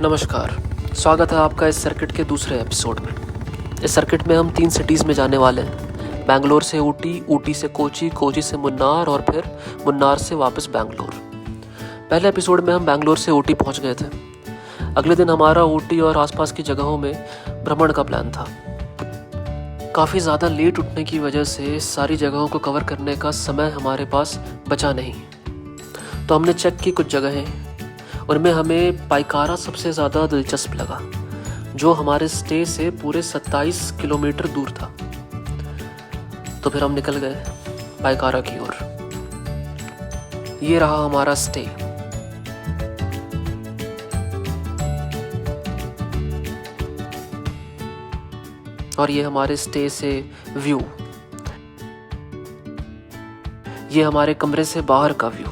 नमस्कार, स्वागत है आपका इस सर्किट के दूसरे एपिसोड में। इस सर्किट में हम 3 सिटीज़ में जाने वाले हैं। बेंगलोर से ऊटी, ऊटी से कोची, कोची से मुन्नार और फिर मुन्नार से वापस बेंगलोर। पहले एपिसोड में हम बेंगलोर से ऊटी पहुंच गए थे। अगले दिन हमारा ऊटी और आसपास की जगहों में भ्रमण का प्लान था। काफ़ी ज़्यादा लेट उठने की वजह से सारी जगहों को कवर करने का समय हमारे पास बचा नहीं, तो हमने चेक की कुछ जगहें। उनमें हमें पाइकारा सबसे ज़्यादा दिलचस्प लगा, जो हमारे स्टे से पूरे 27 किलोमीटर दूर था। तो फिर हम निकल गए पाइकारा की ओर। ये रहा हमारा स्टे। और ये हमारे स्टे से व्यू, ये हमारे कमरे से बाहर का व्यू।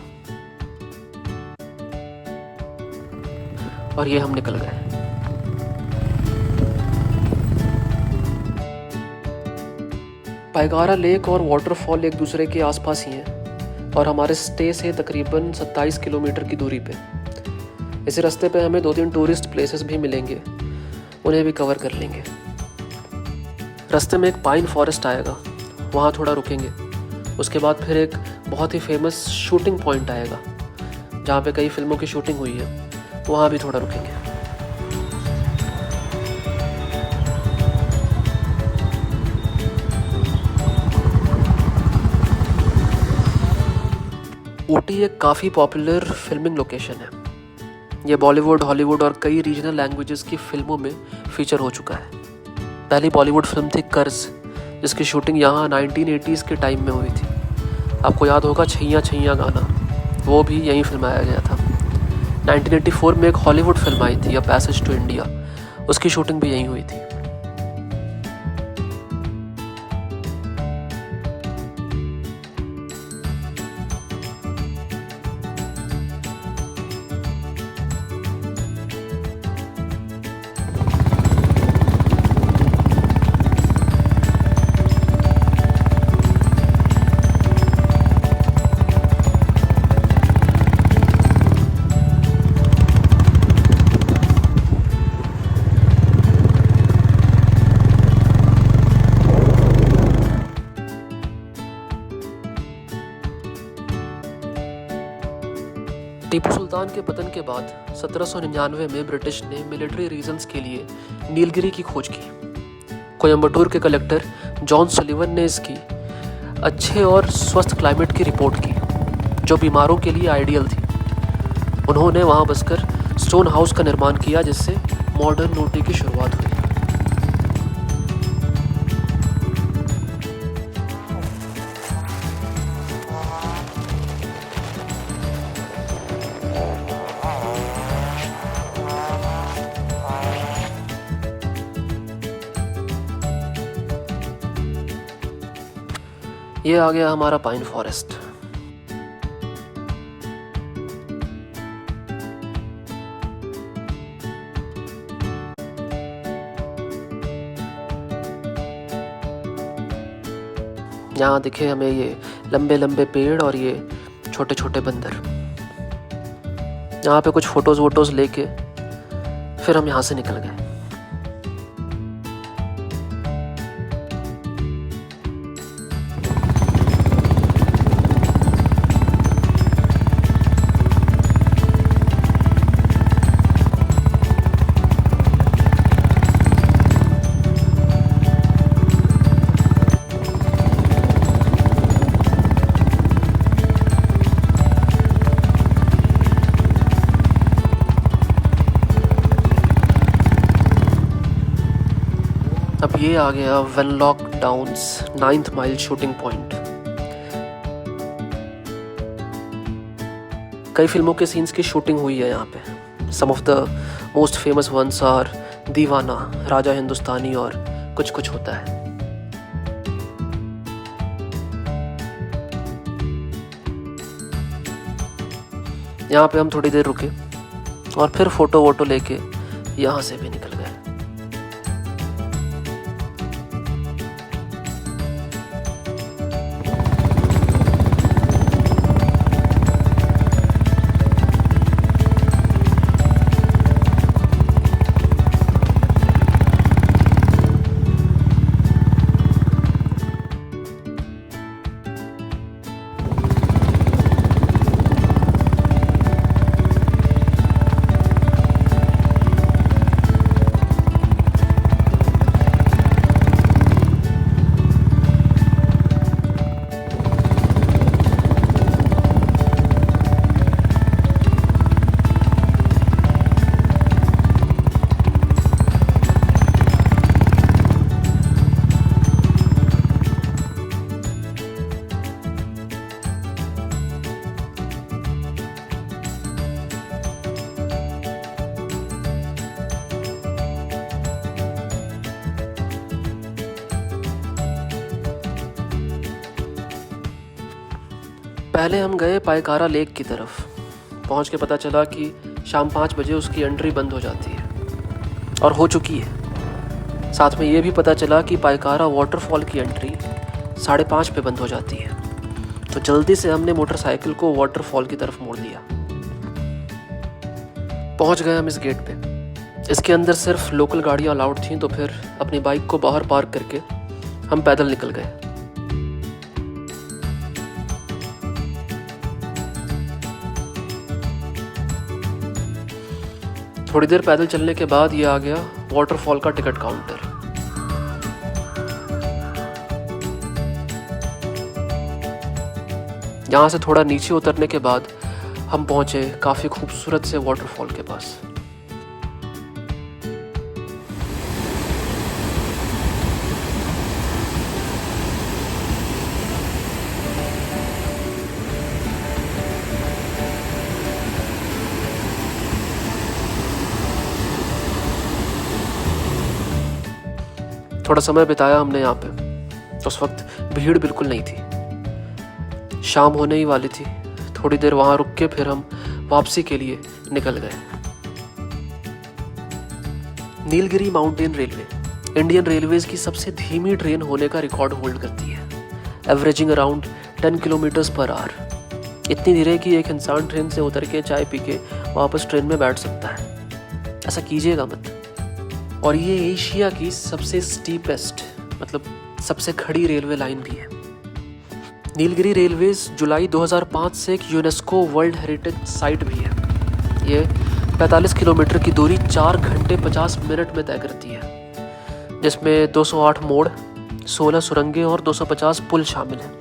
और ये हम निकल गए। पाइकारा लेक और वाटरफॉल एक दूसरे के आसपास ही हैं और हमारे स्टे से तकरीबन 27 किलोमीटर की दूरी पे। इस रास्ते पे हमें 2-3 टूरिस्ट प्लेसेस भी मिलेंगे, उन्हें भी कवर कर लेंगे। रास्ते में एक पाइन फॉरेस्ट आएगा, वहाँ थोड़ा रुकेंगे। उसके बाद फिर एक बहुत ही फेमस शूटिंग पॉइंट आएगा, जहाँ पे कई फिल्मों की शूटिंग हुई है, वहाँ भी थोड़ा रुकेंगे। ऊटी एक काफ़ी पॉपुलर फिल्मिंग लोकेशन है। ये बॉलीवुड, हॉलीवुड और कई रीजनल लैंग्वेजेस की फिल्मों में फीचर हो चुका है। पहली बॉलीवुड फिल्म थी कर्ज, जिसकी शूटिंग यहाँ 1980s के टाइम में हुई थी। आपको याद होगा छैया छैया गाना, वो भी यहीं फिल्माया गया था। 1984 में एक हॉलीवुड फिल्म आई थी, अ पैसेज टू इंडिया, उसकी शूटिंग भी यहीं हुई थी। टीपू सुल्तान के पतन के बाद 1799 में ब्रिटिश ने मिलिट्री रीजंस के लिए नीलगिरी की खोज की। कोयम्बटूर के कलेक्टर जॉन सलिवन ने इसकी अच्छे और स्वस्थ क्लाइमेट की रिपोर्ट की, जो बीमारों के लिए आइडियल थी। उन्होंने वहां बसकर स्टोन हाउस का निर्माण किया, जिससे मॉडर्न ऊटी की शुरुआत हुई। ये आ गया हमारा पाइन फॉरेस्ट। यहाँ दिखे हमें ये लंबे लंबे पेड़ और ये छोटे छोटे बंदर। यहाँ पे कुछ फोटोज वोटोज लेके फिर हम यहाँ से निकल गए। अब ये आ गया Wenlock downs 9th mile shooting point. कई फिल्मों के सीन्स की शूटिंग हुई है यहाँ पे। Some of the most famous ones are Deewana, Raja हिंदुस्तानी और कुछ कुछ होता है। यहाँ पे हम थोड़ी देर रुके और फिर फोटो वोटो लेके यहाँ से भी निकल गए। पहले हम गए पायकारा लेक की तरफ। पहुंच के पता चला कि शाम 5 बजे उसकी एंट्री बंद हो जाती है, और हो चुकी है। साथ में ये भी पता चला कि पायकारा वाटरफॉल की एंट्री 5:30 पे बंद हो जाती है। तो जल्दी से हमने मोटरसाइकिल को वाटरफॉल की तरफ मोड़ दिया। पहुंच गए हम इस गेट पे। इसके अंदर सिर्फ लोकल गाड़ियां अलाउड थीं, तो फिर अपनी बाइक को बाहर पार्क करके हम पैदल निकल गए। थोड़ी देर पैदल चलने के बाद ये आ गया वाटरफॉल का टिकट काउंटर। यहाँ से थोड़ा नीचे उतरने के बाद हम पहुंचे काफी खूबसूरत से वाटरफॉल के पास। थोड़ा समय बिताया हमने यहाँ पे। उस वक्त भीड़ बिल्कुल नहीं थी, शाम होने ही वाली थी। थोड़ी देर वहाँ रुक के फिर हम वापसी के लिए निकल गए। Nilgiri mountain railway Indian railways की सबसे धीमी ट्रेन होने का रिकॉर्ड होल्ड करती है, averaging around 10 kilometres per hour. इतनी धीरे कि एक इंसान ट्रेन से उतर के चाय पी के वापस ट्रेन में बैठ सकता है। ऐसा कीजिएगा मत। और ये एशिया की सबसे स्टीपेस्ट, मतलब सबसे खड़ी रेलवे लाइन भी है। नीलगिरी रेलवेज जुलाई 2005 से एक यूनेस्को वर्ल्ड हेरिटेज साइट भी है। ये 45 किलोमीटर की दूरी 4 घंटे 50 मिनट में तय करती है, जिसमें 208 मोड़, 16 सुरंगें और 250 पुल शामिल हैं।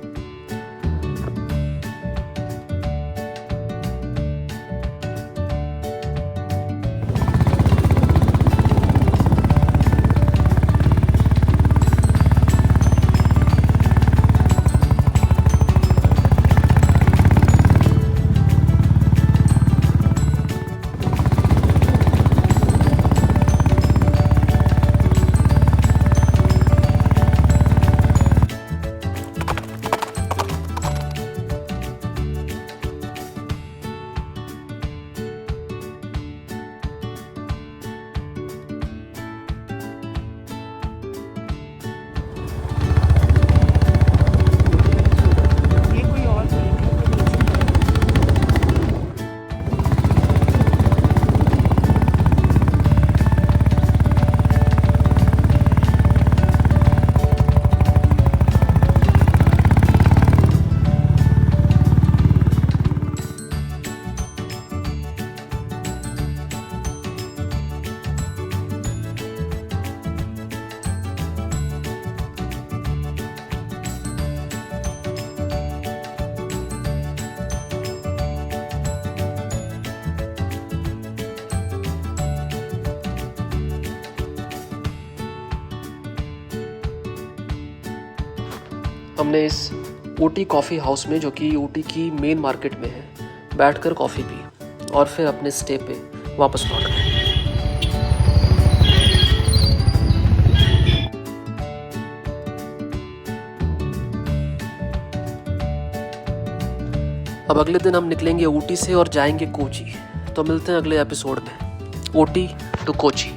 हमने इस ऊटी कॉफ़ी हाउस में, जो कि ऊटी की मेन मार्केट में है, बैठकर कॉफ़ी पी और फिर अपने स्टे पे वापस लौट गए। अब अगले दिन हम निकलेंगे ऊटी से और जाएंगे कोची। तो मिलते हैं अगले एपिसोड में। ऊटी टू कोची।